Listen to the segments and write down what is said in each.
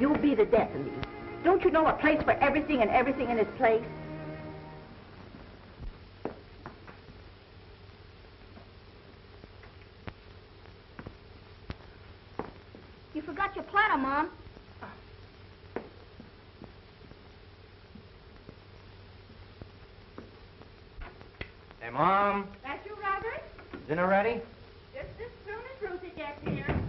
You'll be the death of me. Don't you know a place for everything and everything in its place? You forgot your platter, Mom. Hey, Mom. That's you, Robert? Dinner ready? Just as soon as Ruthie gets here.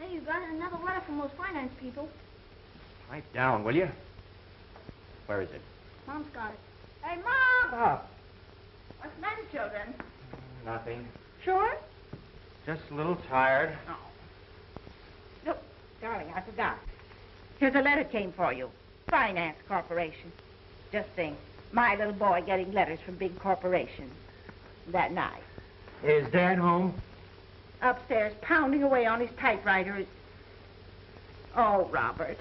Hey, you got another letter from those finance people. Pipe down, will you? Where is it? Mom's got it. Hey, Mom! Oh, What's the matter, children? nothing. Sure? Just a little tired. Oh. Look, darling, I forgot. Here's a letter came for you. Finance Corporation. Just think, my little boy getting letters from big corporations. That night. Is Dad home? Upstairs, pounding away on his typewriter. Oh, Robert.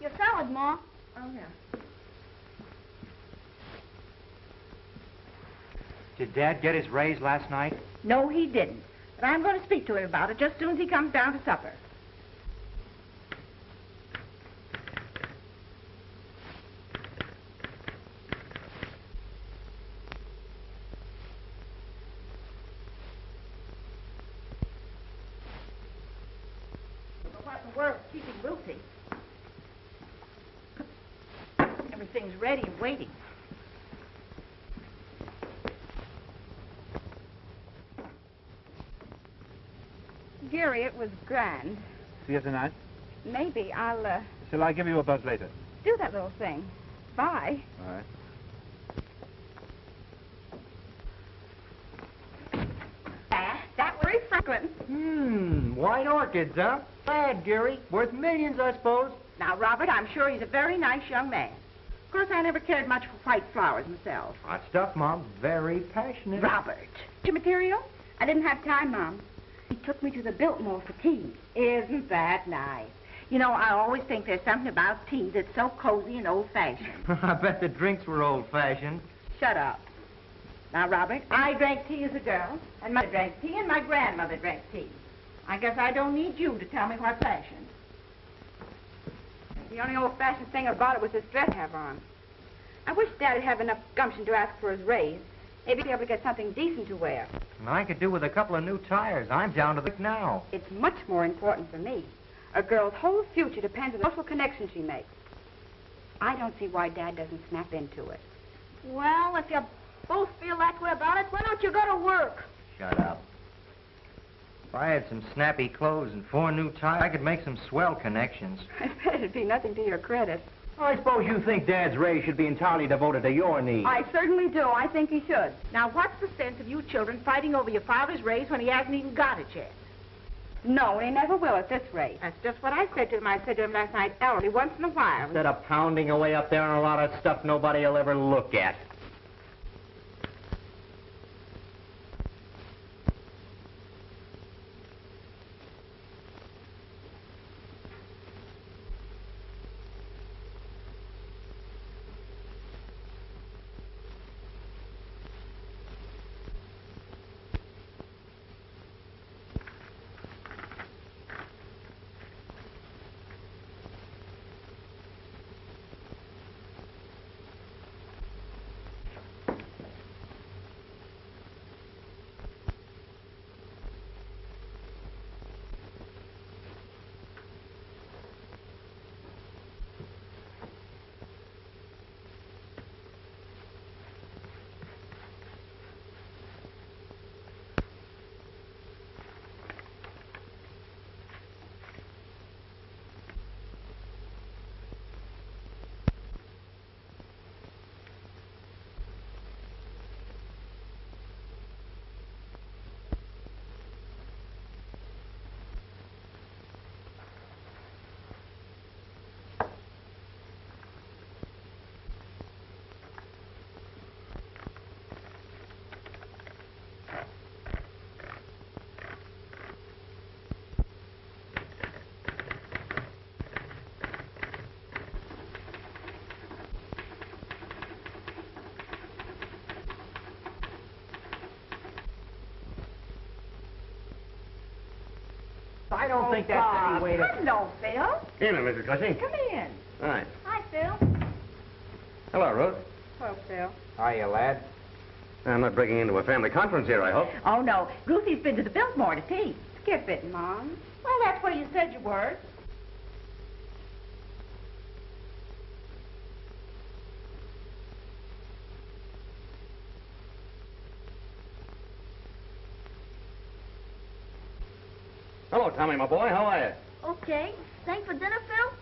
Your salad, Ma. Oh, yeah. Did Dad get his raise last night? No, he didn't. But I'm going to speak to him about it just as soon as he comes down to supper. But what in the world is keeping Ruthie? Everything's ready and waiting. Gary, it was grand. See you tonight. Maybe I'll Shall I give you a buzz later? do that little thing. Bye. All right. That was Franklin. White orchids, huh? Bad, Gary. Worth millions, I suppose. Now, Robert, I'm sure he's a very nice young man. Of course, I never cared much for white flowers myself. Hot stuff, Mom. Very passionate. Robert. Your material? I didn't have time, Mom. He took me to the Biltmore for tea. Isn't that nice? You know, I always think there's something about tea that's so cozy and old-fashioned. I bet the drinks were old-fashioned. Shut up. Now, Robert, I drank tea as a girl, and mother drank tea, and my grandmother drank tea. I guess I don't need you to tell me what's fashioned. The only old-fashioned thing about it was his dress I have on. I wish Dad'd have enough gumption to ask for his raise. Maybe he'd be able to get something decent to wear. And I could do with a couple of new tires. I'm down to the now. It's much more important for me. A girl's whole future depends on the social connection she makes. I don't see why Dad doesn't snap into it. Well, if you both feel that way about it, why don't you go to work? Shut up. If I had some snappy clothes and 4 new tires, I could make some swell connections. I bet it'd be nothing to your credit. I suppose you think Dad's raise should be entirely devoted to your needs. I certainly do. I think he should. Now, what's the sense of you children fighting over your father's raise when he hasn't even got it yet? No, and he never will at this rate. That's just what I said to him. I said to him last night, Ellery, once in a while. Instead of pounding away up there on a lot of stuff nobody will ever look at. I don't think that's any way to... Hello, Phil. Evening, Mrs. Cushing. Come in. Hi. Hi, Phil. Hello, Ruth. Hello, Phil. Hiya, lad. I'm not breaking into a family conference here, I hope. Oh, no. Ruthie's been to the Biltmore to tea. Skip it, Mom. Well, that's where you said you were. Hello, Tommy, my boy. How are you? Okay. Staying for dinner, Phil?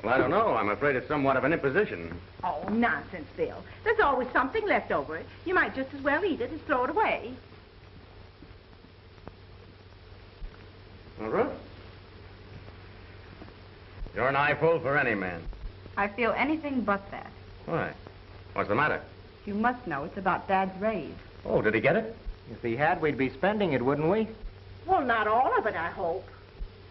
Well, I don't know. I'm afraid it's somewhat of an imposition. Oh, nonsense, Phil. There's always something left over. You might just as well eat it as throw it away. Well, Ruth? You're an eyeful for any man. I feel anything but that. Why? What's the matter? You must know it's about Dad's raise. Oh, did he get it? If he had, we'd be spending it, wouldn't we? Well, not all of it, I hope.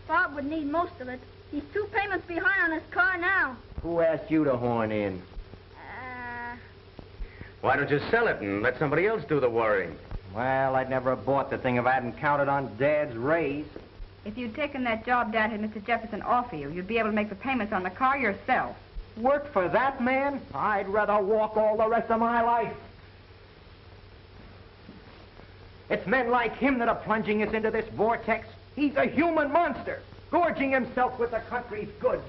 Bob would need most of it. He's 2 payments behind on his car now. Who asked you to horn in? Why don't you sell it and let somebody else do the worrying? Well, I'd never have bought the thing if I hadn't counted on Dad's raise. If you'd taken that job Dad had Mr. Jefferson offer you, you'd be able to make the payments on the car yourself. Work for that man? I'd rather walk all the rest of my life. It's men like him that are plunging us into this vortex. He's a human monster, gorging himself with the country's goods,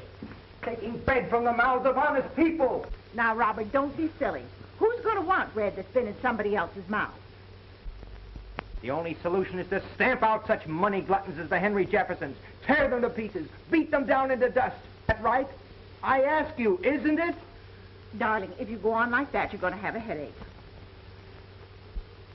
taking bread from the mouths of honest people. Now, Robert, don't be silly. Who's going to want bread that's been in somebody else's mouth? The only solution is to stamp out such money gluttons as the Henry Jeffersons, tear them to pieces, beat them down into dust. That right? I ask you, isn't it? Darling, if you go on like that, you're going to have a headache.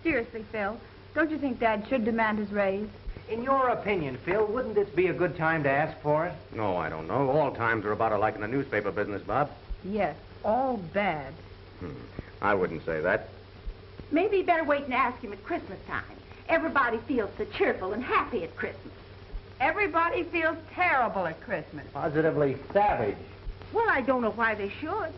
Seriously, Phil, don't you think Dad should demand his raise? In your opinion, Phil, wouldn't this be a good time to ask for it? No, I don't know. All times are about alike in the newspaper business, Bob. Yes, all bad. I wouldn't say that. Maybe you better wait and ask him at Christmas time. Everybody feels so cheerful and happy at Christmas. Everybody feels terrible at Christmas. Positively savage. Well, I don't know why they should.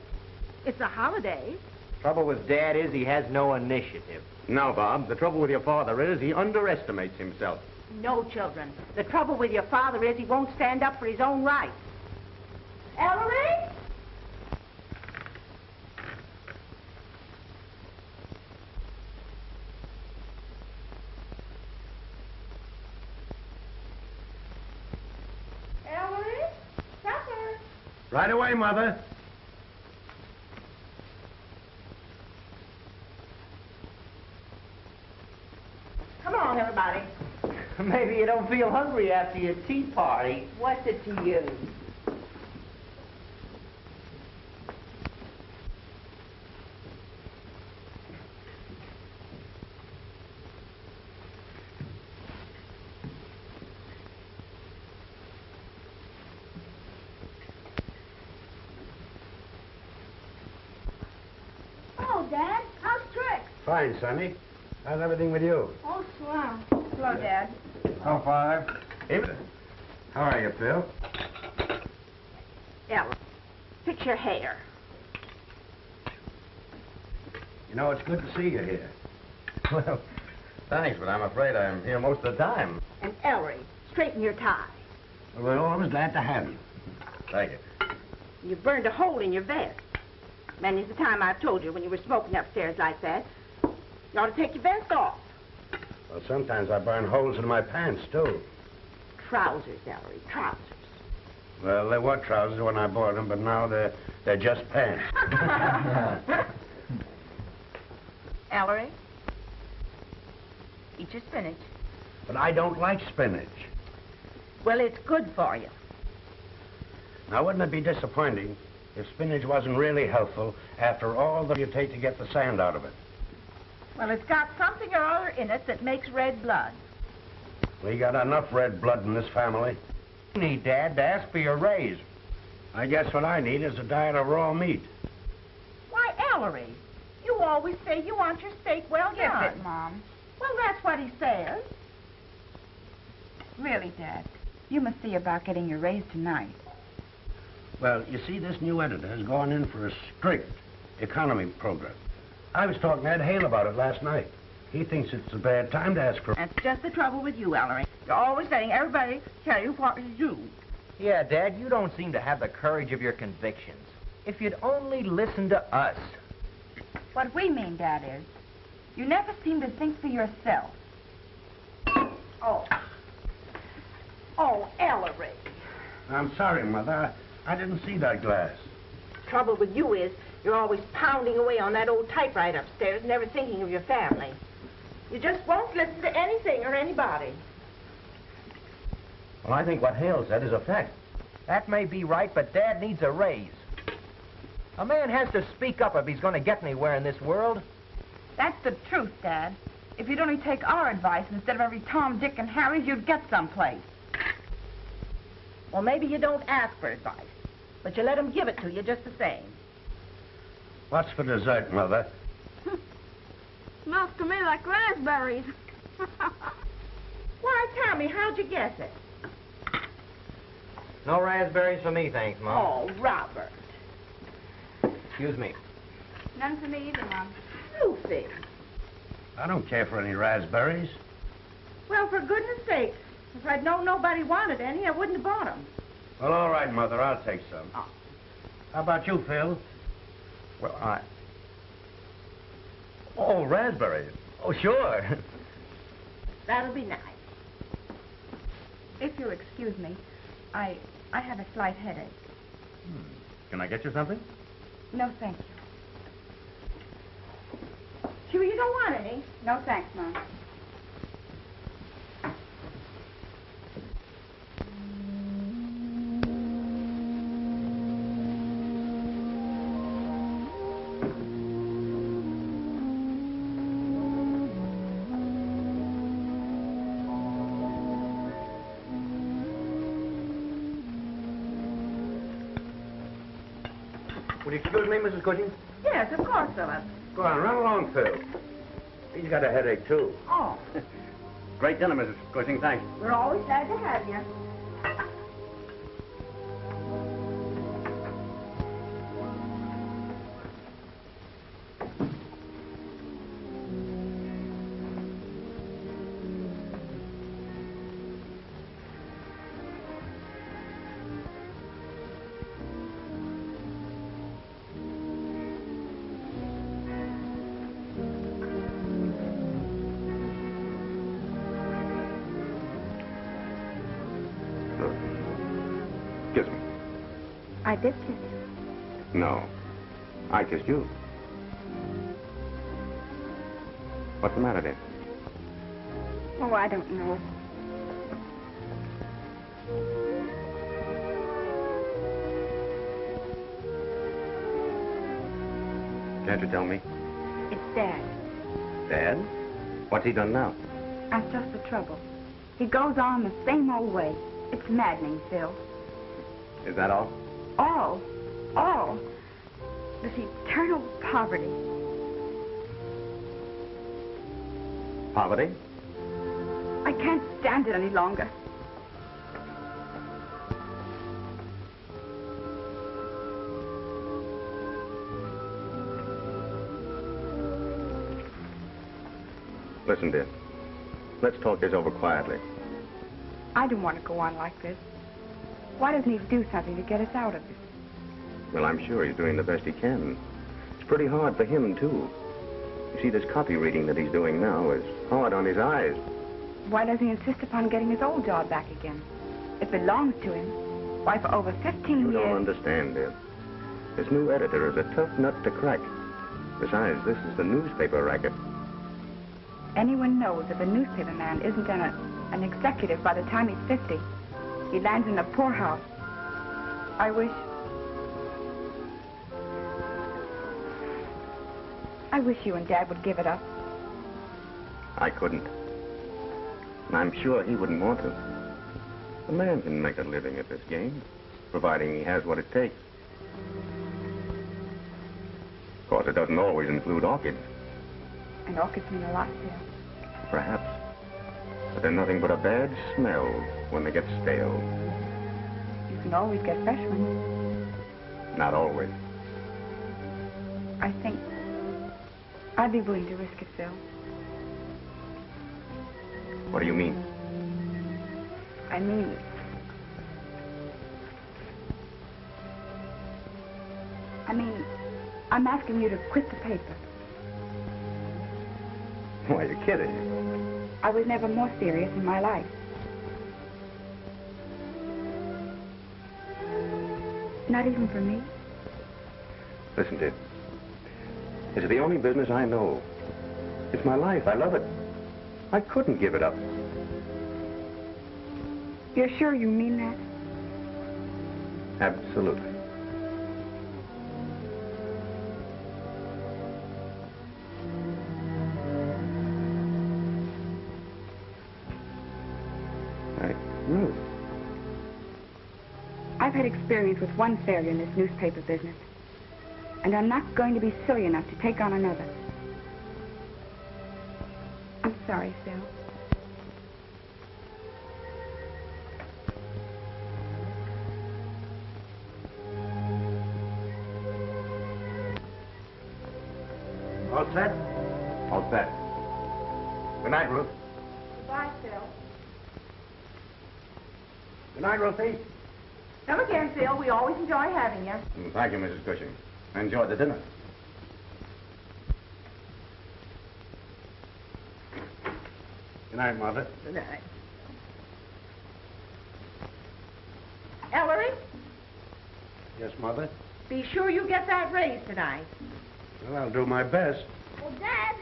It's a holiday. Trouble with Dad is he has no initiative. No, Bob. The trouble with your father is he underestimates himself. No, children. The trouble with your father is he won't stand up for his own rights. Ellery? Ellery? Supper. Right away, Mother. Come on, everybody. Maybe you don't feel hungry after your tea party. What's it to you? Oh, Dad, how's Trix? Fine, Sonny. How's everything with you? Oh, swell. Hello, Dad. Oh, Father. Evening. How are you, Phil? Ella, fix your hair. You know, it's good to see you here. Well, thanks, but I'm afraid I'm here most of the time. And Ellery, straighten your tie. Well, we're always glad to have you. Thank you. You burned a hole in your vest. Many's the time I've told you when you were smoking upstairs like that. You ought to take your vest off. Well, sometimes I burn holes in my pants, too. Trousers, Ellery, trousers. Well, they were trousers when I bought them, but now they're just pants. Ellery, eat your spinach. But I don't like spinach. Well, it's good for you. Now, wouldn't it be disappointing if spinach wasn't really helpful after all that you take to get the sand out of it? Well, it's got something or other in it that makes red blood. We got enough red blood in this family. You need, Dad, to ask for your raise. I guess what I need is a diet of raw meat. Why, Ellery, you always say you want your steak well Skip done. it, Mom. Well, that's what he says. Really, Dad, you must see about getting your raise tonight. Well, you see, this new editor has gone in for a strict economy program. I was talking to Ed Hale about it last night. He thinks it's a bad time to ask for... That's just the trouble with you, Ellery. You're always letting everybody tell you what to do. Yeah, Dad, you don't seem to have the courage of your convictions. If you'd only listen to us. What we mean, Dad, is you never seem to think for yourself. Oh, Ellery. I'm sorry, Mother. I didn't see that glass. Trouble with you is you're always pounding away on that old typewriter upstairs, never thinking of your family. You just won't listen to anything or anybody. Well, I think what Hale said is a fact. That may be right, but Dad needs a raise. A man has to speak up if he's going to get anywhere in this world. That's the truth, Dad. If you'd only take our advice instead of every Tom, Dick, and Harry's, you'd get someplace. Well, maybe you don't ask for advice, but you let them give it to you just the same. What's for dessert, Mother? Smells to me like raspberries. Why, Tommy, how'd you guess it? No raspberries for me, thanks, Mom. Oh, Robert. Excuse me. None for me either, Mom. Lucy. I don't care for any raspberries. Well, for goodness sake, if I'd known nobody wanted any, I wouldn't have bought them. Well, all right, Mother. I'll take some. Oh. How about you, Phil? Well, Oh, raspberries. Oh, sure. That'll be nice. If you'll excuse me, I have a slight headache. Can I get you something? No, thank you. Sure you don't want any? No, thanks, Mom. Would you excuse me, Mrs. Cushing? Yes, of course, Philip. Go on, run along, Phil. He's got a headache, too. Oh, Great dinner, Mrs. Cushing. Thanks. we're always glad to have you. Kiss me. I did kiss you. No. I kissed you. What's the matter, dear? Oh, I don't know. Can't you tell me? It's Dad. Dad? What's he done now? That's just the trouble. He goes on the same old way. It's maddening, Phil. Is that all? All. This eternal poverty. Poverty? I can't stand it any longer. Listen, dear. Let's talk this over quietly. I don't want to go on like this. Why doesn't he do something to get us out of this? Well, I'm sure he's doing the best he can. It's pretty hard for him, too. You see, this copy reading that he's doing now is hard on his eyes. Why does he insist upon getting his old job back again? It belongs to him. Why, for over 15 You years... don't understand, dear. This new editor is a tough nut to crack. Besides, this is the newspaper racket. Anyone knows if a newspaper man isn't an executive by the time he's 50, he lands in a poorhouse. I wish you and Dad would give it up. I couldn't. And I'm sure he wouldn't want to. A man can make a living at this game, providing he has what it takes. Of course, it doesn't always include orchids. And orchids mean a lot, Phil. Perhaps. But they're nothing but a bad smell when they get stale. You can always get fresh ones. Not always. I think I'd be willing to risk it, Phil. What do you mean? I mean... I'm asking you to quit the paper. Why, you're kidding. I was never more serious in my life. Not even for me. Listen, Ted. It's the only business I know. It's my life. I love it. I couldn't give it up. You're sure you mean that? Absolutely. No. I've had experience with one failure in this newspaper business, and I'm not going to be silly enough to take on another. I'm sorry, Phil. All set? All set. Good night, Ruth. Goodbye, Phil. Good night, Ruthie. Come again, Phil. We always enjoy having you. Thank you, Mrs. Cushing. I enjoyed the dinner. Good night, Mother. Good night. Ellery, Yes, Mother? be sure you get that raise tonight. Well, I'll do my best. Well, Dad.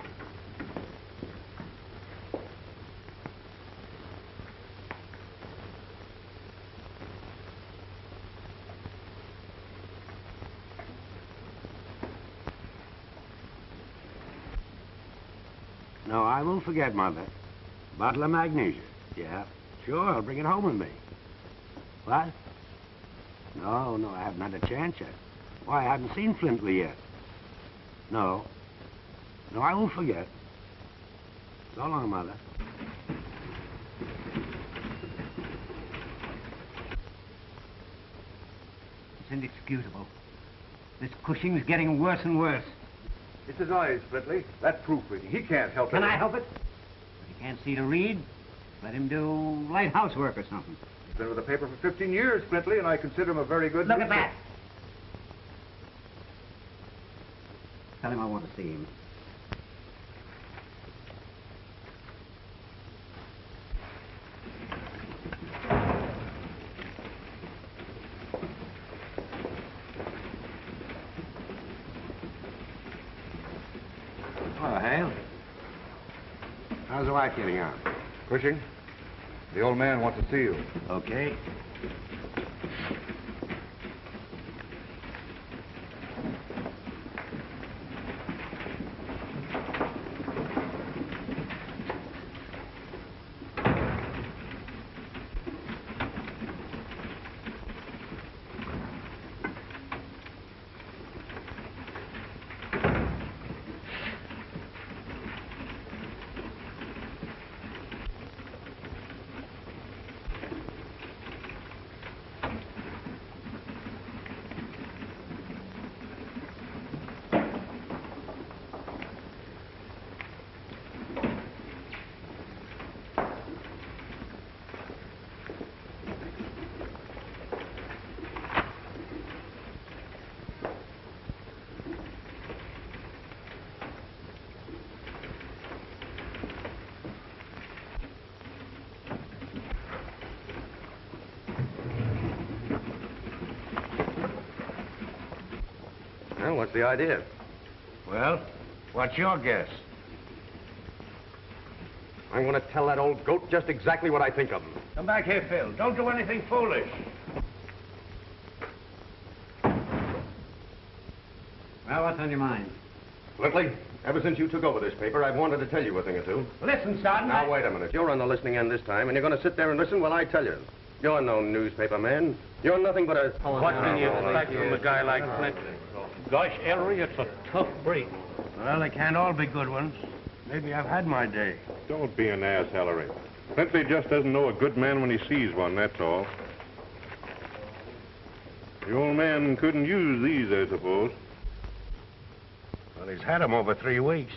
No, I won't forget, Mother. Bottle of magnesia. Yeah, sure, I'll bring it home with me. What? No, I haven't had a chance yet. Why, I haven't seen Flintley yet. No, I won't forget. So long, Mother. It's inexcusable. This Cushing's getting worse and worse. It's his eyes, Flintley. That proofreading. He can't help it. Can I help it? If he can't see to read, let him do light housework or something. He's been with the paper for 15 years, Flintley, and I consider him a very good... Look at that! Tell him I want to see him. Oh, Hale. How's the wife getting on? Cushing, the old man wants to see you. Okay. Well, what's the idea? Well, what's your guess? I'm going to tell that old goat just exactly what I think of him. Come back here, Phil. Don't do anything foolish. Well, what's on your mind? Flintley, ever since you took over this paper, I've wanted to tell you a thing or two. Listen, Sergeant. Now, wait a minute. You're on the listening end this time, and you're going to sit there and listen while I tell you. You're no newspaper man. You're nothing but a... What can you expect from a guy like Flintley? Gosh, Ellery, it's a tough break. Well, they can't all be good ones. Maybe I've had my day. Don't be an ass, Ellery. Flintley just doesn't know a good man when he sees one, that's all. The old man couldn't use these, I suppose. Well, he's had 'em over 3 weeks.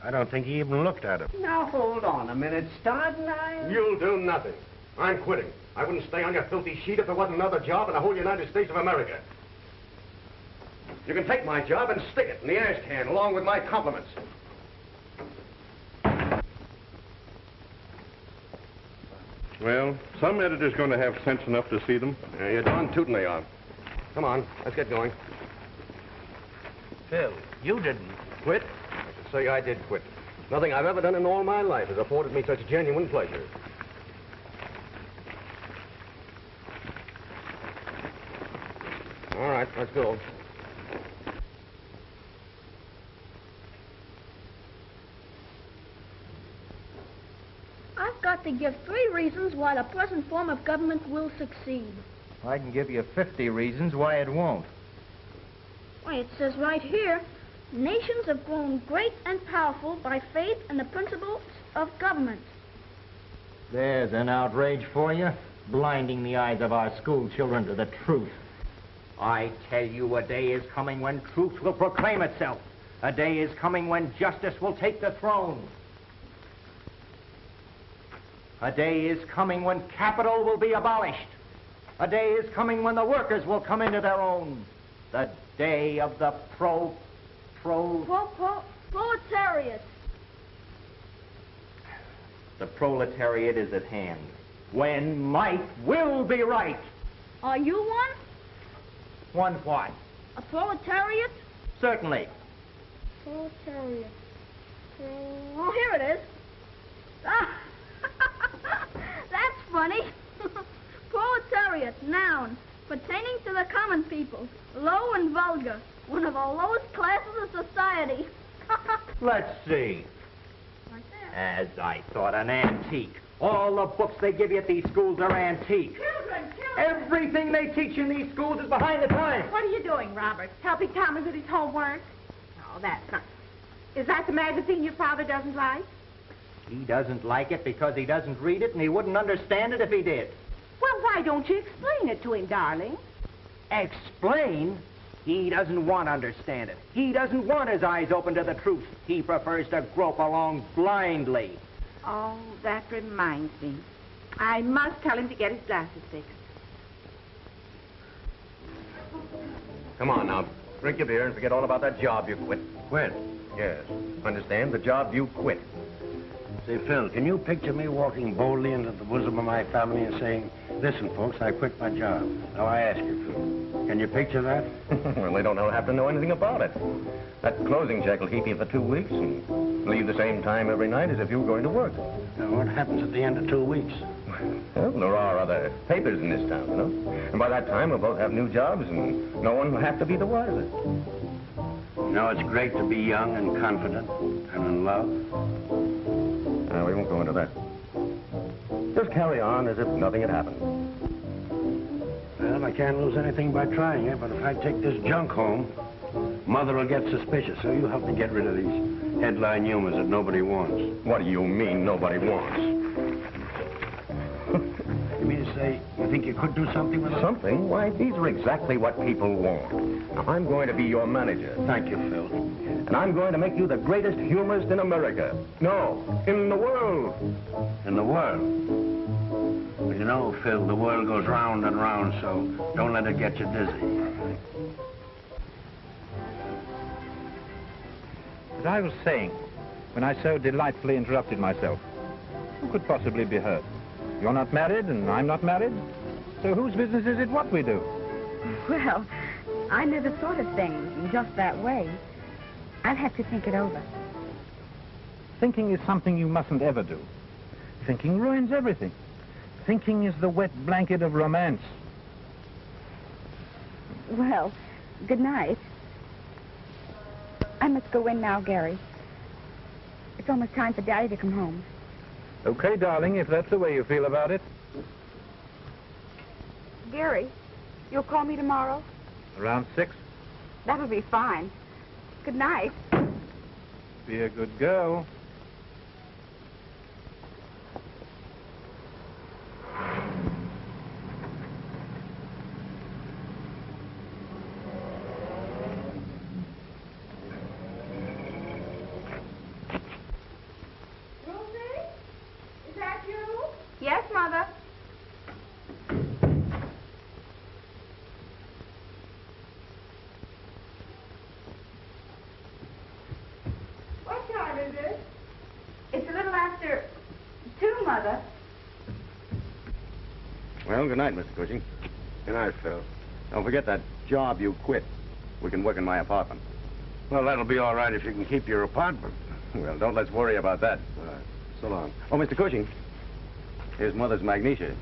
I don't think he even looked at 'em. Now, hold on a minute, Sergeant. You'll do nothing. I'm quitting. I wouldn't stay on your filthy sheet if there wasn't another job in the whole United States of America. You can take my job and stick it in the ash can along with my compliments. Well, some editor's going to have sense enough to see them. Yeah, you're darn tootin' they are. Come on, let's get going. Phil, you didn't. Quit? I should say I did quit. Nothing I've ever done in all my life has afforded me such genuine pleasure. All right, let's go. I've got to give 3 reasons why the present form of government will succeed. I can give you 50 reasons why it won't. Why, it says right here, nations have grown great and powerful by faith in the principles of government. There's an outrage for you, blinding the eyes of our school children to the truth. I tell you, a day is coming when truth will proclaim itself. A day is coming when justice will take the throne. A day is coming when capital will be abolished. A day is coming when the workers will come into their own. The day of the proletariat. The proletariat is at hand. When might will be right. Are you one? One what? A proletariat? Certainly. Proletariat. Oh, here it is. Ah, that's funny. Proletariat, noun, pertaining to the common people, low and vulgar, one of the lowest classes of society. Let's see. Right there. As I thought, an antique. All the books they give you at these schools are antique. Children! Everything they teach in these schools is behind the times. What are you doing, Robert? Helping Thomas with his homework? Oh, that's not... Is that the magazine your father doesn't like? He doesn't like it because he doesn't read it, and he wouldn't understand it if he did. Well, why don't you explain it to him, darling? Explain? He doesn't want to understand it. He doesn't want his eyes open to the truth. He prefers to grope along blindly. Oh, that reminds me. I must tell him to get his glasses fixed. Come on now. Drink your beer and forget all about that job you quit. Quit? Yes. Understand? The job you quit. Say, Phil, can you picture me walking boldly into the bosom of my family and saying, listen, folks, I quit my job. Now, I ask you, Phil, can you picture that? Well, they don't have to know anything about it. That closing check will keep you for 2 weeks and leave the same time every night as if you were going to work. Now, what happens at the end of 2 weeks? Well, there are other papers in this town, you know. And by that time, we'll both have new jobs and no one will have to be the wiser. You know, it's great to be young and confident and in love. No, we won't go into that. Just carry on as if nothing had happened. Well, I can't lose anything by trying it, but if I take this junk home, Mother will get suspicious, so you help me get rid of these headline humors that nobody wants. What do you mean nobody wants? You mean to say you think you could do something with them? Something? Why, these are exactly what people want. Now, I'm going to be your manager. Thank you, Phil. And I'm going to make you the greatest humorist in America. No, in the world. In the world? Well, you know, Phil, the world goes round and round, so don't let it get you dizzy. As I was saying, when I so delightfully interrupted myself, who could possibly be hurt? You're not married, and I'm not married. So whose business is it what we do? Well, I never thought of things in just that way. I'll have to think it over. Thinking is something you mustn't ever do. Thinking ruins everything. Thinking is the wet blanket of romance. Well, good night. I must go in now, Gary. It's almost time for Daddy to come home. Okay, darling, if that's the way you feel about it. Gary, you'll call me tomorrow? Around 6. That'll be fine. Good night. Be a good girl. Is that you? Yes, Mother. Mother. Well, good night, Mr. Cushing. Good night, Phil. Don't forget that job you quit. We can work in my apartment. Well, that'll be all right if you can keep your apartment. Well, don't let's worry about that. So long. Oh, Mr. Cushing, here's Mother's magnesia.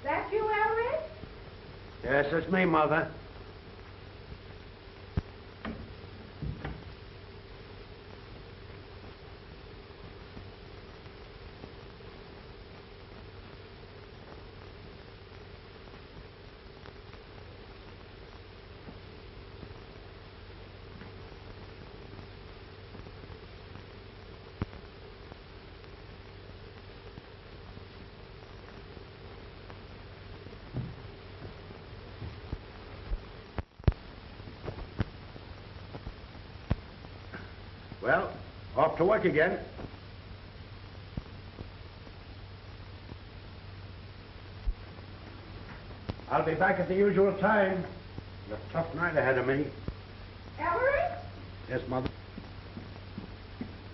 That you, Ellery? Yes, it's me, Mother. Well, off to work again. I'll be back at the usual time. Got a tough night ahead of me. Ellery? Yes, Mother?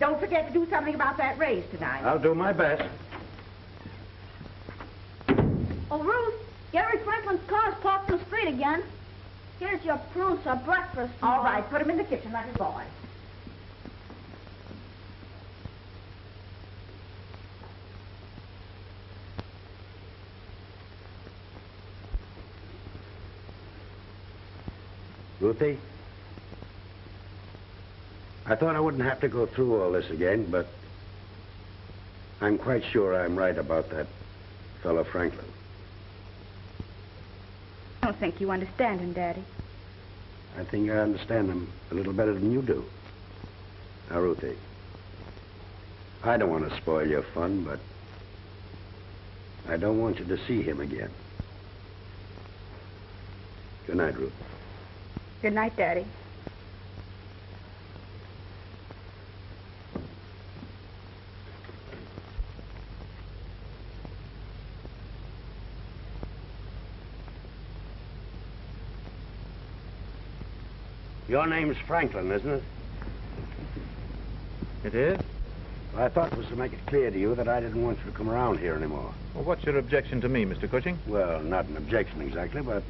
Don't forget to do something about that raise tonight. I'll do my best. Oh, Ruth, Gary Franklin's car's parked in the street again. Here's your prunes for breakfast. All right, put him in the kitchen like a boy. Ruthie? I thought I wouldn't have to go through all this again, but I'm quite sure I'm right about that fellow Franklin. I don't think you understand him, Daddy. I think I understand him a little better than you do. Now, Ruthie, I don't want to spoil your fun, but I don't want you to see him again. Good night, Ruth. Good night, Daddy. Your name's Franklin, isn't it? It is? Well, I thought it was to make it clear to you that I didn't want you to come around here anymore. Well, what's your objection to me, Mr. Cushing? Well, not an objection exactly, but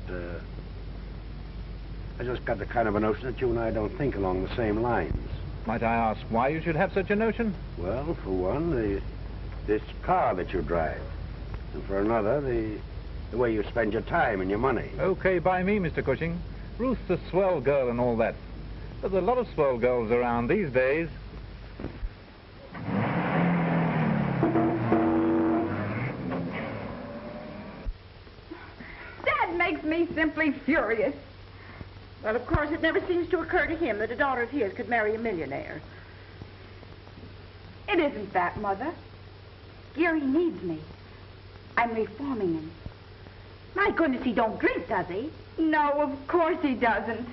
I just got the kind of a notion that you and I don't think along the same lines. Might I ask why you should have such a notion? Well, for one, this car that you drive. And for another, the way you spend your time and your money. Okay by me, Mr. Cushing. Ruth's a swell girl and all that. There's a lot of swell girls around these days. Dad makes me simply furious. Well, of course, it never seems to occur to him that a daughter of his could marry a millionaire. It isn't that, Mother. Gary needs me. I'm reforming him. My goodness, he don't drink, does he? No, of course he doesn't.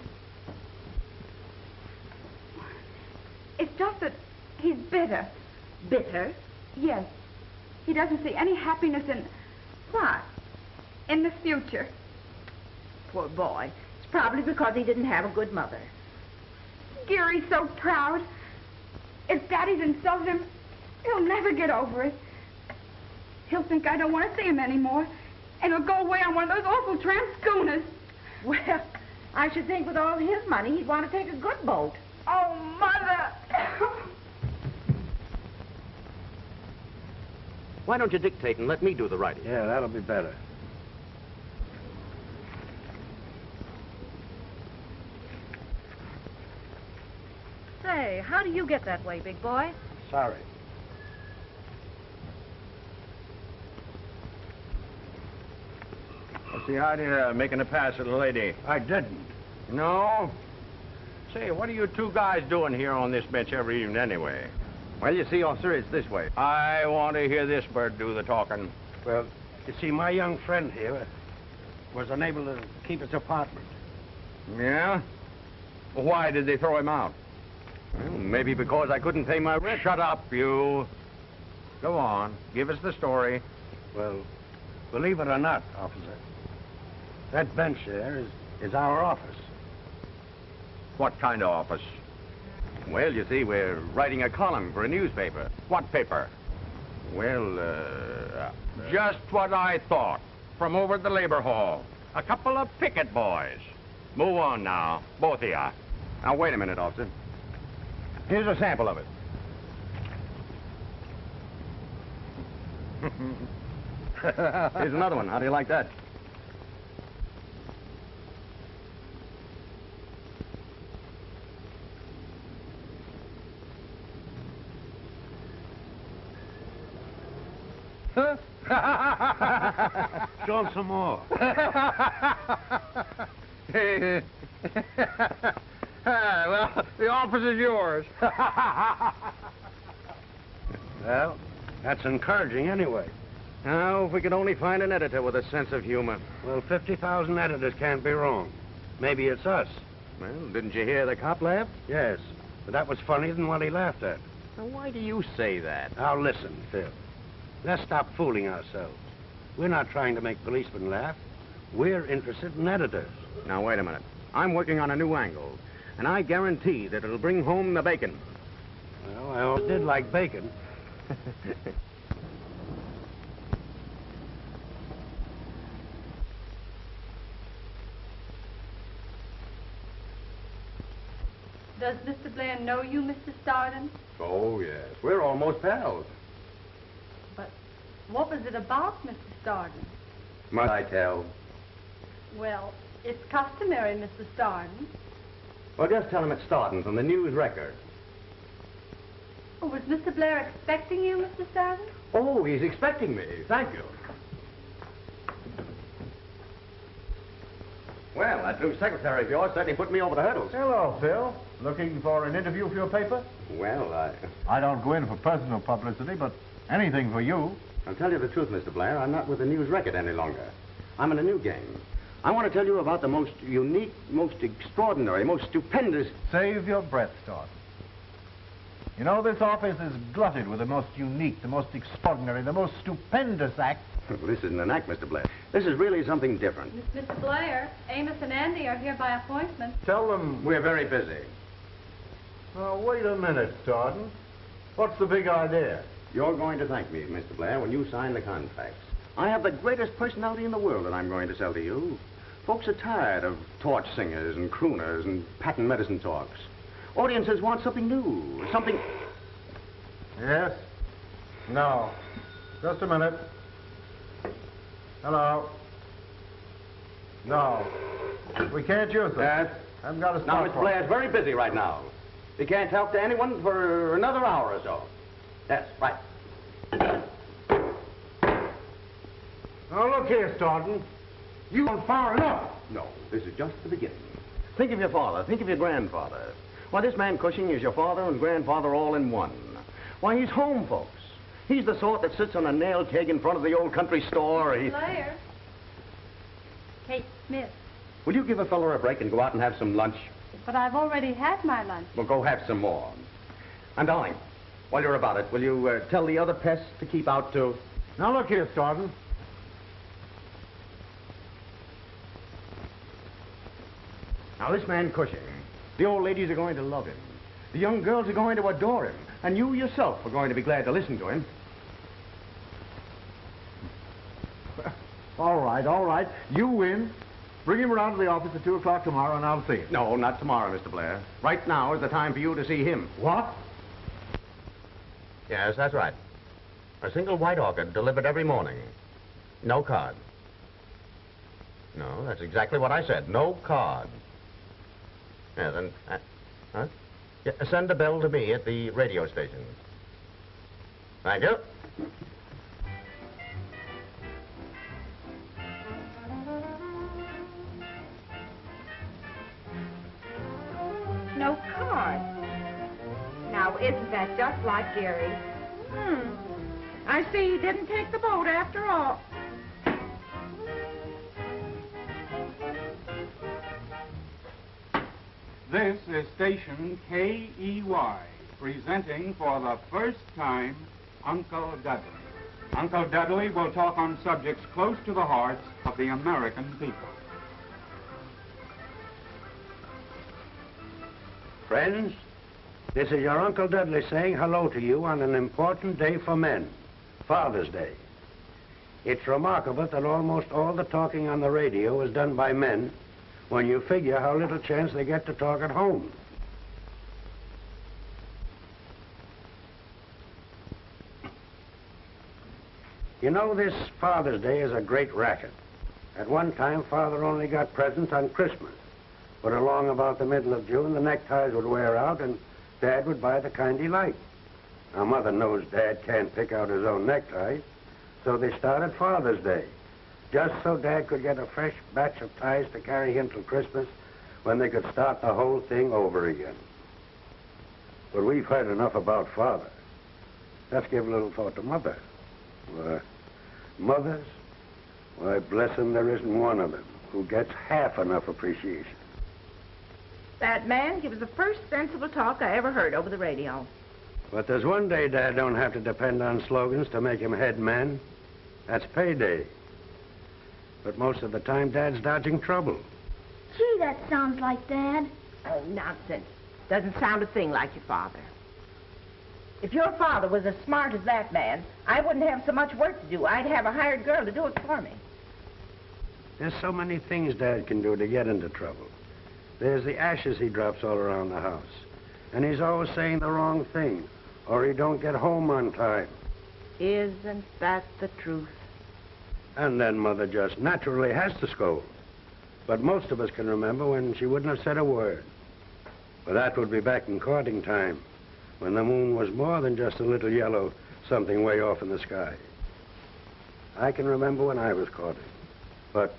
It's just that he's bitter. Bitter? Yes. He doesn't see any happiness in... What? In the future. Poor boy. It's probably because he didn't have a good mother. Gary's so proud. If Daddy's insulted him, he'll never get over it. He'll think I don't want to see him anymore, and he'll go away on one of those awful tramp schooners. Well, I should think with all his money, he'd want to take a good boat. Oh, Mother! Why don't you dictate and let me do the writing? Yeah, that'll be better. Say, how do you get that way, big boy? Sorry. What's the idea of making a pass at a lady? I didn't. No? Say, what are you two guys doing here on this bench every evening anyway? Well, you see, officer, it's this way. I want to hear this bird do the talking. Well, you see, my young friend here was unable to keep his apartment. Yeah? Well, why did they throw him out? Well, maybe because I couldn't pay my rent. Shut up, you. Go on. Give us the story. Well, believe it or not, officer, that bench there is our office. What kind of office? Well, you see, we're writing a column for a newspaper. What paper? Well, just what I thought. From over at the Labor Hall. A couple of picket boys. Move on now, both of you. Now, wait a minute, officer. Here's a sample of it. Here's another one. How do you like that? Show him some more. Well, the office is yours. Well, that's encouraging anyway. Now, if we could only find an editor with a sense of humor. Well, 50,000 editors can't be wrong. Maybe it's us. Well, didn't you hear the cop laugh? Yes, but that was funnier than what he laughed at. Now, why do you say that? Now, listen, Phil. Let's stop fooling ourselves. We're not trying to make policemen laugh. We're interested in editors. Now, wait a minute. I'm working on a new angle, and I guarantee that it'll bring home the bacon. Well, I always did like bacon. Does Mr. Blair know you, Mr. Stardon? Oh, yes. We're almost pals. But what was it about, Mr. Stardon? Must I tell? Well, it's customary, Mr. Stardon. Well, just tell him it's starting from the News Record. Oh, was Mr. Blair expecting you, Mr. Stardon? Oh, he's expecting me. Thank you. Well, that new secretary of yours certainly put me over the hurdles. Hello, Phil. Looking for an interview for your paper? Well, I don't go in for personal publicity, but anything for you. I'll tell you the truth, Mr. Blair. I'm not with the News Record any longer. I'm in a new game. I want to tell you about the most unique, most extraordinary, most stupendous... Save your breath, Stardon. You know, this office is glutted with the most unique, the most extraordinary, the most stupendous act. This isn't an act, Mr. Blair. This is really something different. Mr. Blair, Amos and Andy are here by appointment. Tell them... We're very busy. Now, wait a minute, Stardon. What's the big idea? You're going to thank me, Mr. Blair, when you sign the contracts. I have the greatest personality in the world that I'm going to sell to you. Folks are tired of torch singers and crooners and patent medicine talks. Audiences want something new, something... Yes? No. Just a minute. Hello? No. We can't use them. Yes? I've got to Now, stop. Mr. Blair's very busy right now. He can't talk to anyone for another hour or so. Yes, right. Now, look here, Stardon. You went far enough. No, this is just the beginning. Think of your father. Think of your grandfather. Why, this man Cushing is your father and grandfather all in one. Why, he's home, folks. He's the sort that sits on a nail keg in front of the old country store. Blair. Kate Smith. Will you give a fella a break and go out and have some lunch? But I've already had my lunch. Well, go have some more. And, darling, while you're about it, will you tell the other pests to keep out, too? Now, look here, Stardon. Now, this man Cushing, the old ladies are going to love him. The young girls are going to adore him. And you yourself are going to be glad to listen to him. All right. You win. Bring him around to the office at 2 o'clock tomorrow, and I'll see him. No, not tomorrow, Mr. Blair. Right now is the time for you to see him. What? Yes, that's right. A single white orchid delivered every morning. No card. No, that's exactly what I said. No card. Yeah, then... huh? Yeah, send a bill to me at the radio station. Thank you. No card. Now, isn't that just like Gary? I see he didn't take the boat after all. This is station KEY, presenting for the first time Uncle Dudley. Uncle Dudley will talk on subjects close to the hearts of the American people. Friends, this is your Uncle Dudley saying hello to you on an important day for men, Father's Day. It's remarkable that almost all the talking on the radio is done by men when you figure how little chance they get to talk at home. You know, this Father's Day is a great racket. At one time, Father only got presents on Christmas. But along about the middle of June, the neckties would wear out and Dad would buy the kind he liked. Now, Mother knows Dad can't pick out his own neckties, so they started Father's Day, just so Dad could get a fresh batch of ties to carry him till Christmas when they could start the whole thing over again. But we've heard enough about Father. Let's give a little thought to Mother. Mothers, why, bless them, there isn't one of them who gets half enough appreciation. That man gives the first sensible talk I ever heard over the radio. But there's one day Dad don't have to depend on slogans to make him head man. That's payday. But most of the time, Dad's dodging trouble. Gee, that sounds like Dad. Oh, nonsense. Doesn't sound a thing like your father. If your father was as smart as that man, I wouldn't have so much work to do. I'd have a hired girl to do it for me. There's so many things Dad can do to get into trouble. There's the ashes he drops all around the house. And he's always saying the wrong thing, or he don't get home on time. Isn't that the truth? And then Mother just naturally has to scold. But most of us can remember when she wouldn't have said a word. But that would be back in courting time, when the moon was more than just a little yellow something way off in the sky. I can remember when I was courting, but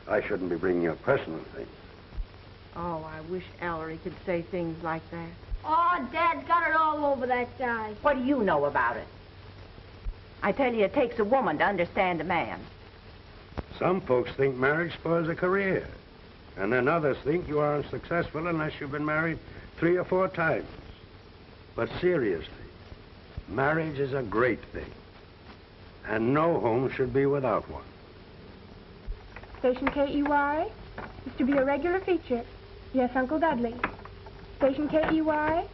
I shouldn't be bringing up personal things. Oh, I wish Ellery could say things like that. Oh, Dad's got it all over that guy. What do you know about it? I tell you, it takes a woman to understand a man. Some folks think marriage spoils a career, and then others think you aren't successful unless you've been married 3 or 4 times. But seriously, marriage is a great thing, and no home should be without one. Station KEY is to be a regular feature. Yes, Uncle Dudley. Station KEY.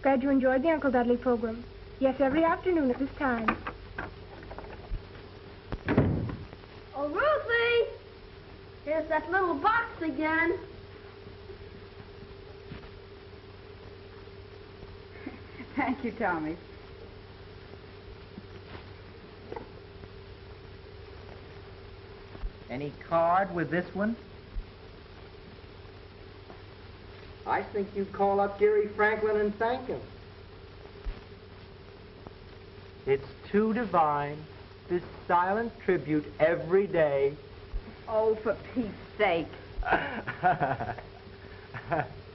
Glad you enjoyed the Uncle Dudley program. Yes, every afternoon at this time. Oh, Ruthie! Here's that little box again. Thank you, Tommy. Any card with this one? I think you'd call up Gary Franklin and thank him. It's too divine, this silent tribute every day. Oh, for Pete's sake.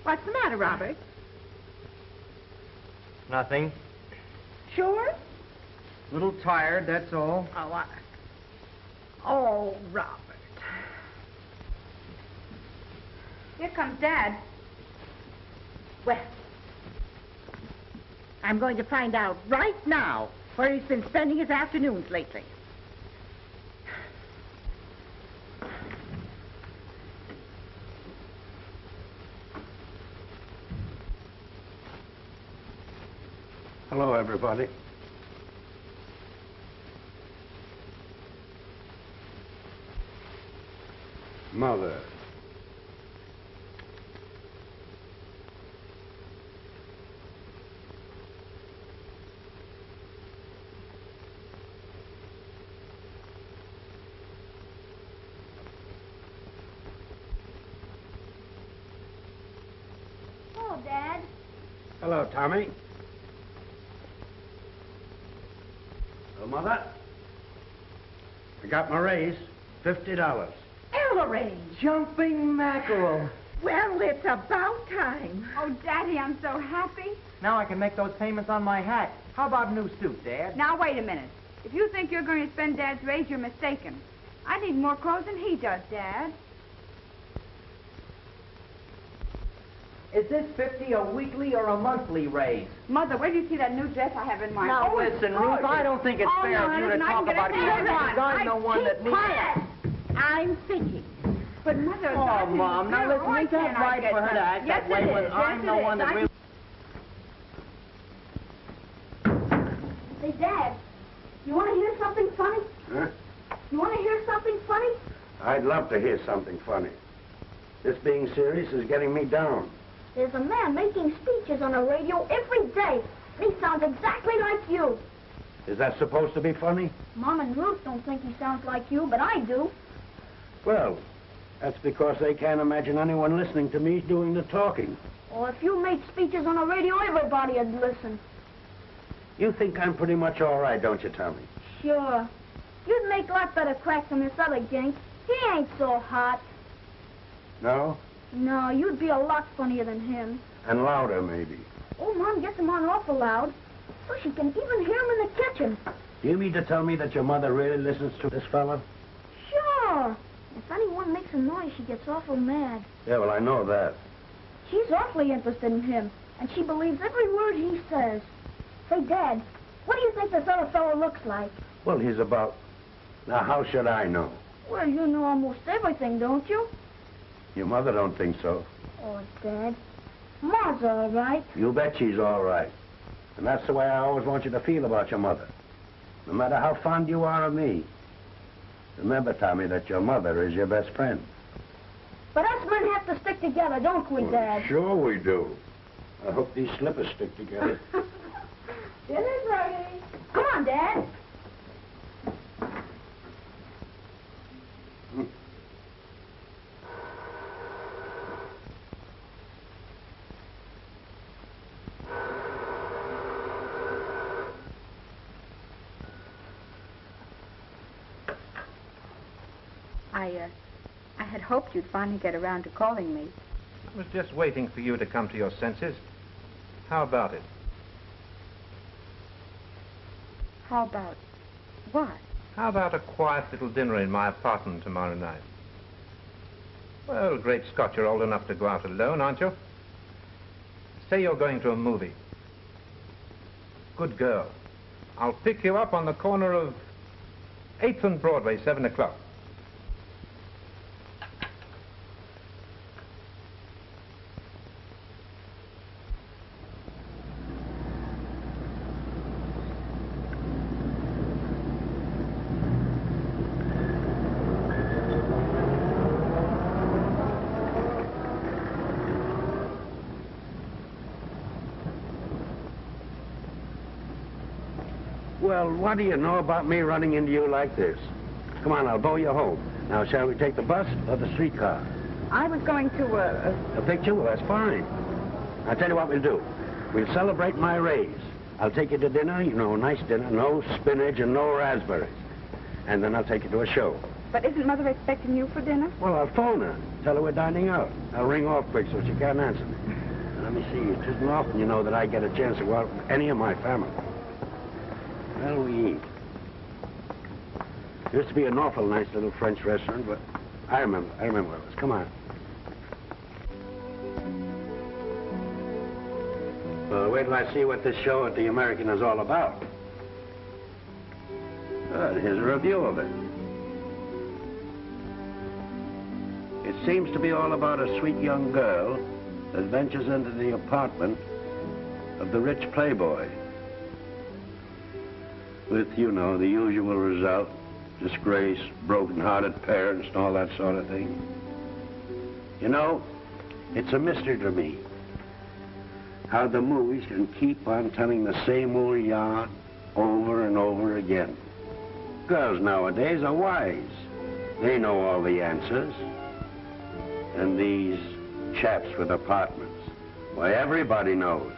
What's the matter, Robert? Nothing. Sure? A little tired, that's all. Oh, Robert. Here comes Dad. Well, I'm going to find out right now where he's been spending his afternoons lately. Hello, everybody. Mother. Oh, Dad. Hello, Tommy. Well, Mother, I got my raise, $50. Ellery! Jumping mackerel. Well, it's about time. Oh, Daddy, I'm so happy. Now I can make those payments on my hat. How about a new suit, Dad? Now, wait a minute. If you think you're going to spend Dad's raise, you're mistaken. I need more clothes than he does, Dad. Is this 50 a weekly or a monthly raise? Mother, where do you see that new dress I have in mind? Now, Oh, it's listen, Ruth, gorgeous. I don't think it's Oh, fair no, of you to listen, I talk can get about anything I want. I'm the one that needs... Quiet. I'm thinking. But, Mother, Oh, that is Mom, now fair. listen, Why ain't that can't I right get for her to some? act Yes, that way it when is. I'm Yes, the it one is. that really... Hey, Dad, you want to hear something funny? Huh? You want to hear something funny? I'd love to hear something funny. This being serious is getting me down. There's a man making speeches on the radio every day. And he sounds exactly like you. Is that supposed to be funny? Mom and Ruth don't think he sounds like you, but I do. Well, that's because they can't imagine anyone listening to me doing the talking. Or if you made speeches on the radio, everybody would listen. You think I'm pretty much all right, don't you, Tommy? Sure. You'd make a lot better cracks than this other gink. He ain't so hot. No? No, you'd be a lot funnier than him. And louder, maybe. Oh, Mom gets him on awful loud, so she can even hear him in the kitchen. Do you mean to tell me that your mother really listens to this fellow? Sure. If anyone makes a noise, she gets awful mad. Yeah, well, I know that. She's awfully interested in him, and she believes every word he says. Say, Dad, what do you think this other fellow looks like? Well, he's about... Now, how should I know? Well, you know almost everything, don't you? Your mother don't think so. Oh, Dad, Ma's all right. You bet she's all right. And that's the way I always want you to feel about your mother. No matter how fond you are of me. Remember, Tommy, that your mother is your best friend. But us men have to stick together, don't we, Dad? Sure we do. I hope these slippers stick together. Dinner's ready. Come on, Dad. I had hoped you'd finally get around to calling me. I was just waiting for you to come to your senses. How about it? How about what? How about a quiet little dinner in my apartment tomorrow night? Well, great Scott, you're old enough to go out alone, aren't you? Say you're going to a movie. Good girl. I'll pick you up on the corner of 8th and Broadway, 7 o'clock. Well, what do you know about me running into you like this? Come on, I'll bow you home. Now, shall we take the bus or the streetcar? I was going to, A picture? Well, that's fine. I'll tell you what we'll do. We'll celebrate my raise. I'll take you to dinner, you know, a nice dinner, no spinach and no raspberries. And then I'll take you to a show. But isn't Mother expecting you for dinner? Well, I'll phone her. Tell her we're dining out. I'll ring off quick so she can't answer me. Let me see. It isn't often, you know, that I get a chance to go out with any of my family. Well, we eat. Used to be an awful nice little French restaurant, but I remember where it was. Come on. Well, wait till I see what this show at the American is all about. Good, here's a review of it. It seems to be all about a sweet young girl that ventures into the apartment of the rich playboy. With, you know, the usual result, disgrace, broken-hearted parents, and all that sort of thing. You know, it's a mystery to me how the movies can keep on telling the same old yarn over and over again. Girls nowadays are wise. They know all the answers. And these chaps with apartments, why, everybody knows.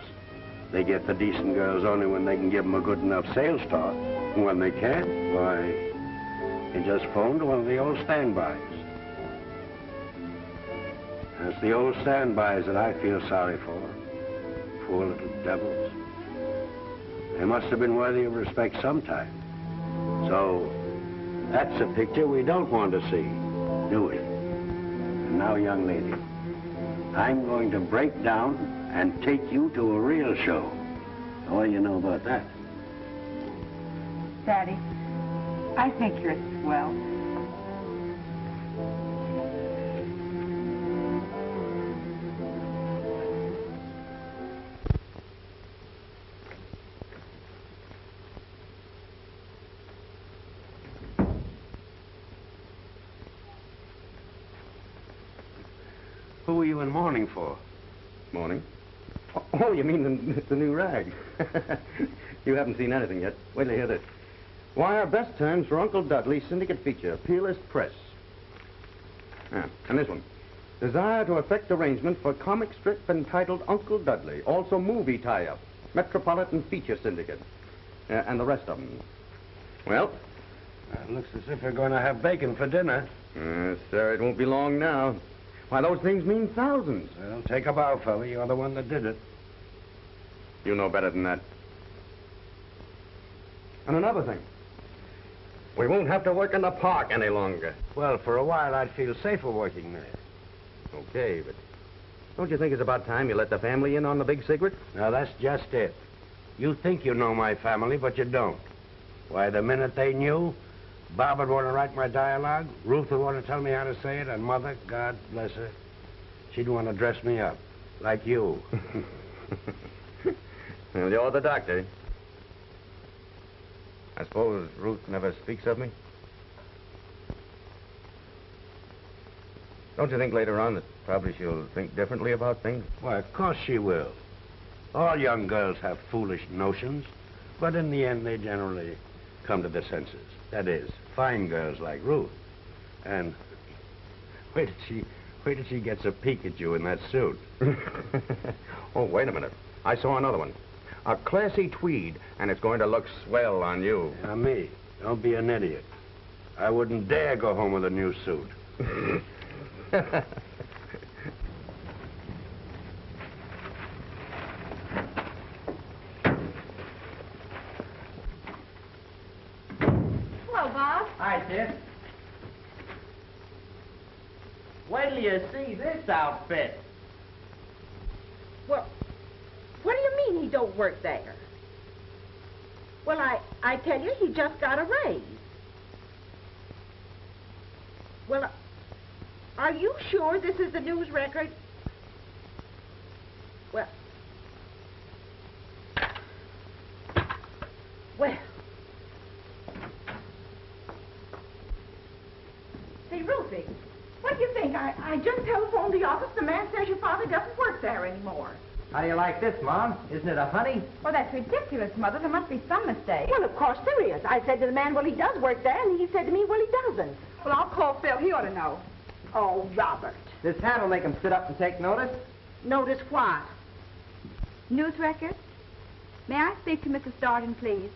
They get the decent girls only when they can give them a good enough sales talk. And when they can't, why, they just phone to one of the old standbys. And it's the old standbys that I feel sorry for. Poor little devils. They must have been worthy of respect sometime. So, that's a picture we don't want to see, do we? And now, young lady, I'm going to break down and take you to a real show. What do you know about that? Daddy, I think you're swell. Who are you in mourning for? Morning. Oh, you mean the new rag? You haven't seen anything yet. Wait till you hear this. Why, our best terms for Uncle Dudley syndicate feature, Peerless Press. Yeah, and this one. Desire to effect arrangement for comic strip entitled Uncle Dudley. Also movie tie-up. Metropolitan Feature Syndicate. And the rest of them. Well? It looks as if you're going to have bacon for dinner. Yes, sir, it won't be long now. Why, those things mean thousands. Well, take a bow, fella. You're the one that did it. You know better than that. And another thing. We won't have to work in the park any longer. Well, for a while, I'd feel safer working there. Okay, but don't you think it's about time you let the family in on the big secret? Now, that's just it. You think you know my family, but you don't. Why, the minute they knew, Bob would want to write my dialogue, Ruth would want to tell me how to say it, and Mother, God bless her, she'd want to dress me up, like you. Well, you're the doctor. I suppose Ruth never speaks of me? Don't you think later on that probably she'll think differently about things? Why, of course she will. All young girls have foolish notions, but in the end they generally come to their senses. That is, fine girls like Ruth. And wait till she gets a peek at you in that suit. Oh, wait a minute. I saw another one. A classy tweed, and it's going to look swell on you. Now, me. Don't be an idiot. I wouldn't dare go home with a new suit. Hello, Bob. Hi, Sis. Wait till you see this outfit. Well, what do you mean he don't work there? Well, I tell you, he just got a raise. Well, are you sure this is the news record? Well, Say, Ruthie, what do you think? I just telephoned the office. The man says your father doesn't work there anymore. How do you like this, Mom? Isn't it a honey? Well, that's ridiculous, Mother. There must be some mistake. Well, of course there is. I said to the man, well, he does work there, and he said to me, well, he doesn't. Well, I'll call Phil. He ought to know. Oh, Robert. This hat will make him sit up and take notice. Notice what? News record? May I speak to Mrs. Darden, please?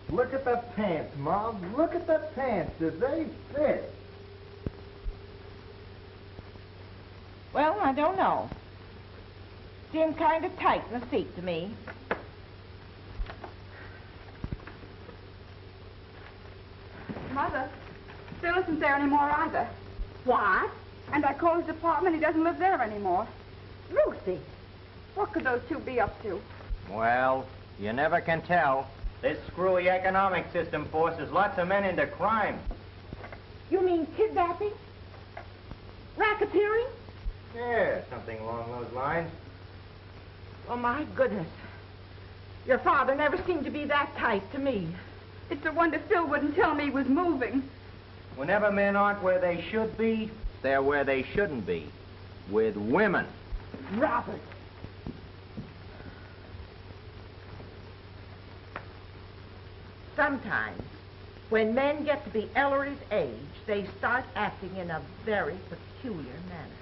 Look at the pants, Mom. Look at the pants. Do they fit? Well, I don't know. Seem kind of tight in the seat to me. Mother, Phil isn't there anymore either. What? And I called his apartment. He doesn't live there anymore. Ruthie. What could those two be up to? Well, you never can tell. This screwy economic system forces lots of men into crime. You mean kidnapping? Racketeering? Yeah, something along those lines. Oh, my goodness. Your father never seemed to be that tight to me. It's a wonder Phil wouldn't tell me he was moving. Whenever men aren't where they should be, they're where they shouldn't be. With women. Robert. Sometimes, when men get to be Ellery's age, they start acting in a very peculiar manner.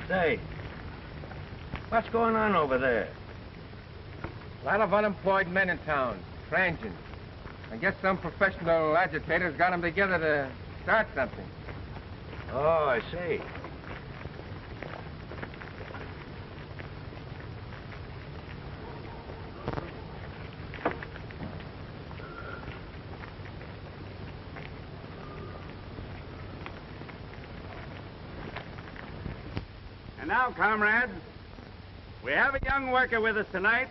Say, what's going on over there? A lot of unemployed men in town, transients. I guess some professional agitators got them together to start something. Oh, I see. And now, comrades, we have a young worker with us tonight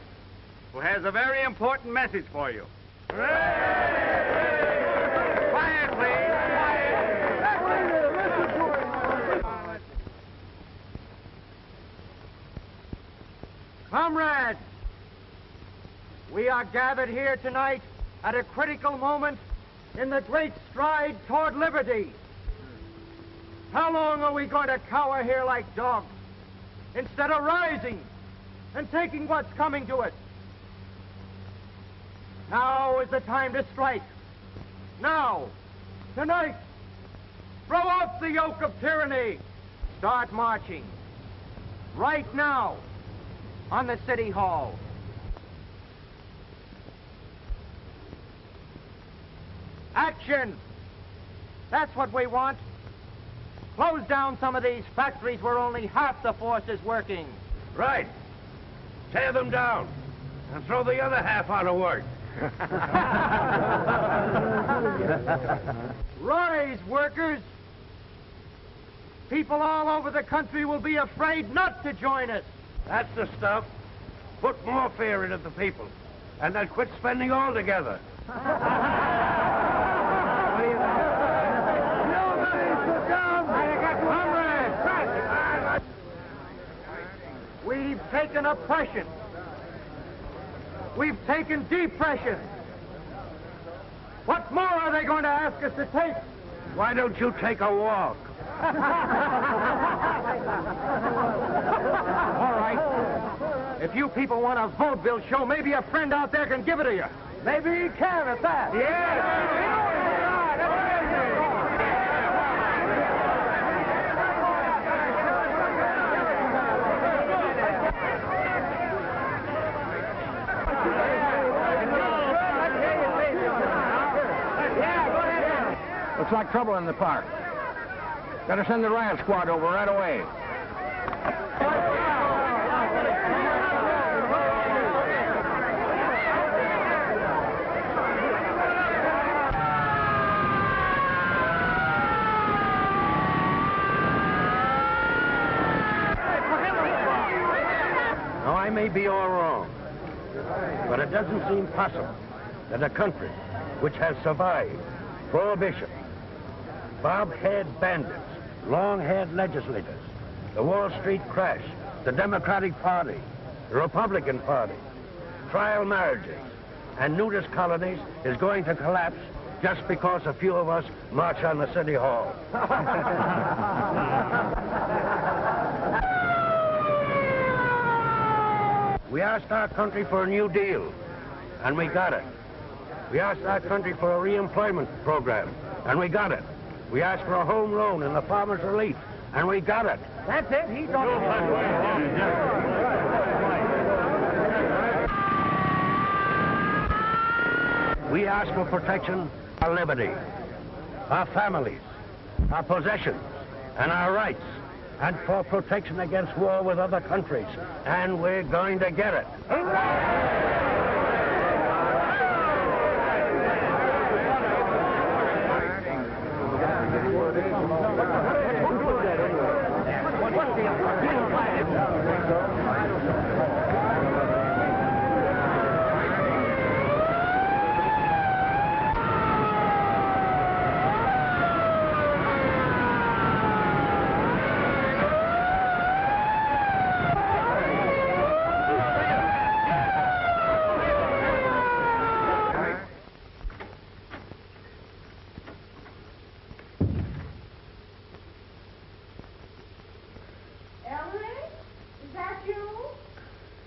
who has a very important message for you. Quiet, please. are gathered here tonight at a critical moment in the great stride toward liberty. How long are we going to cower here like dogs instead of rising and taking what's coming to us? Now is the time to strike. Now, tonight, throw off the yoke of tyranny. Start marching. Right now, on the City Hall. Action! That's what we want. Close down some of these factories where only half the force is working. Right. Tear them down and throw the other half out of work. Rise, workers! People all over the country will be afraid not to join us. That's the stuff. Put more fear into the people, and they'll quit spending altogether. We've taken oppression. We've taken depression. What more are they going to ask us to take? Why don't you take a walk? All right. If you people want a vote bill show, maybe a friend out there can give it to you. Maybe he can at that. Looks like trouble in the park. Better send the riot squad over right away. Now, I may be all wrong, but it doesn't seem possible that a country which has survived prohibition, bob-haired bandits, long-haired legislators, the Wall Street crash, the Democratic Party, the Republican Party, trial marriages, and nudist colonies is going to collapse just because a few of us march on the City Hall. We asked our country for a new deal, and we got it. We asked our country for a reemployment program, and we got it. We asked for a home loan and the farmer's relief, and we got it. That's it. He's on We asked for protection, our liberty, our families, our possessions, and our rights, and for protection against war with other countries, and we're going to get it.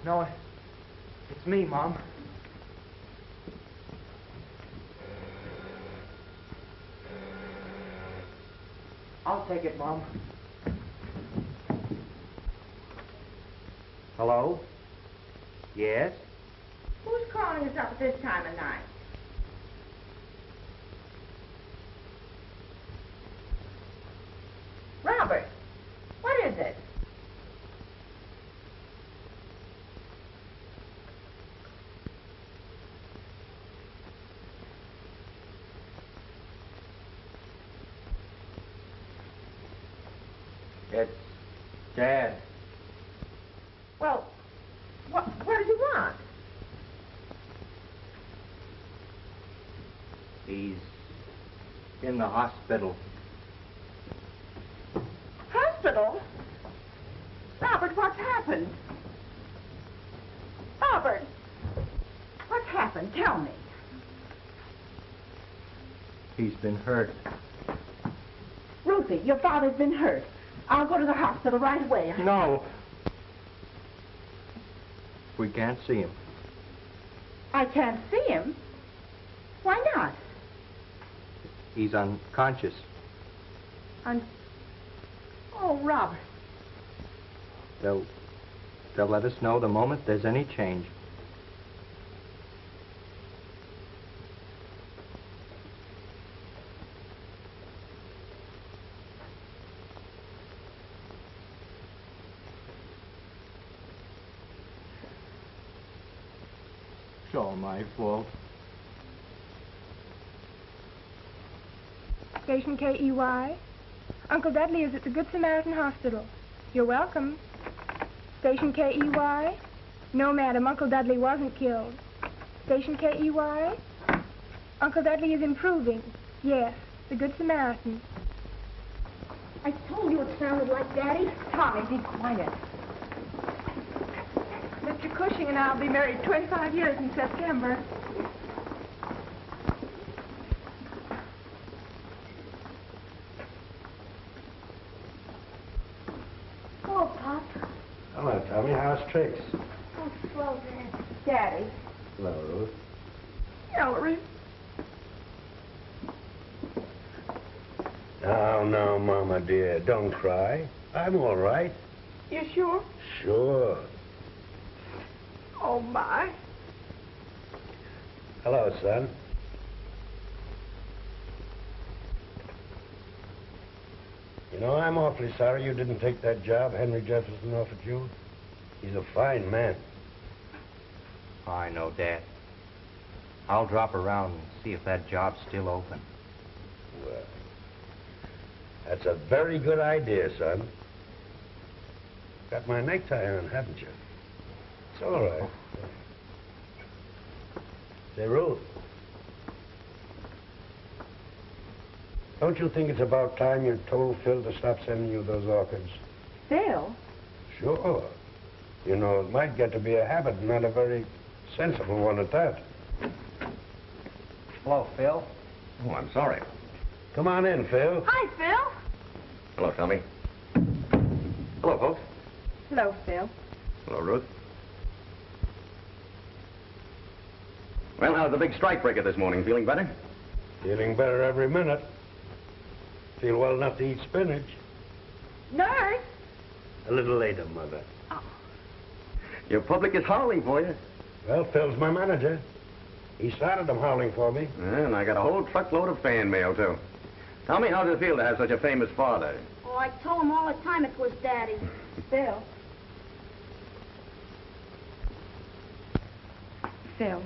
No, it's me, Mom. I'll take it, Mom. Hello? Yes? Who's calling us up at this time of night? Robert, what is it? It's Dad. Well, what does he want? He's in the hospital. Hospital? Robert, what's happened? Robert, what's happened? happened? Tell me. He's been hurt. Ruthie, your father's been hurt. I'll go to the hospital right away. No. We can't see him. I can't see him? Why not? He's unconscious. Oh, Robert. They'll let us know the moment there's any change. It's all my fault. Station KEY. Uncle Dudley is at the Good Samaritan Hospital. You're welcome. Station KEY. No, madam, Uncle Dudley wasn't killed. Station KEY. Uncle Dudley is improving. Yes, the Good Samaritan. I told you it sounded like Daddy. Tommy, be quiet. Mr. Cushing and I'll be married 25 years in September. Oh, Pop. Hello, Tommy. How's tricks? Oh, slow, Dad. Daddy. Hello, Ruth. Ellery. Oh, no, Mama, dear. Don't cry. I'm all right. You sure? Sure. Oh, my. Hello, son. You know, I'm awfully sorry you didn't take that job Henry Jefferson offered you. He's a fine man. I know, Dad. I'll drop around and see if that job's still open. Well, that's a very good idea, son. Got my necktie on, haven't you? It's all right. Say, Ruth. Don't you think it's about time you told Phil to stop sending you those orchids? Phil? Sure. You know, it might get to be a habit, not a very sensible one at that. Hello, Phil. Oh, I'm sorry. Come on in, Phil. Hi, Phil. Hello, Tommy. Hello, folks. Hello, Phil. Hello, Ruth. Well, how's the big strike breaker this morning? Feeling better? Feeling better every minute. Feel well enough to eat spinach. Nurse? A little later, Mother. Your public is howling for you. Well, Phil's my manager. He started them howling for me. And I got a whole truckload of fan mail, too. Tell me, how does it feel to have such a famous father? Oh, I told him all the time it was Daddy. Phil. Phil,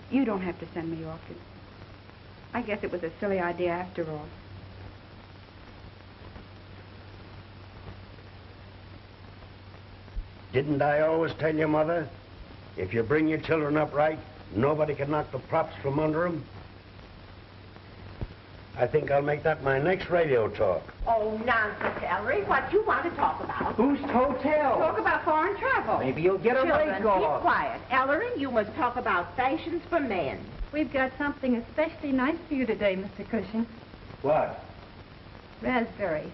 you don't have to send me orchids. I guess it was a silly idea after all. Didn't I always tell you, Mother? If you bring your children up right, nobody can knock the props from under them. I think I'll make that my next radio talk. Oh, nonsense, Ellery. What you want to talk about? Whose hotel? Talk about foreign travel. Maybe you'll get a Children, break keep off. quiet. Ellery, you must talk about fashions for men. We've got something especially nice for you today, Mr. Cushing. What? Raspberries.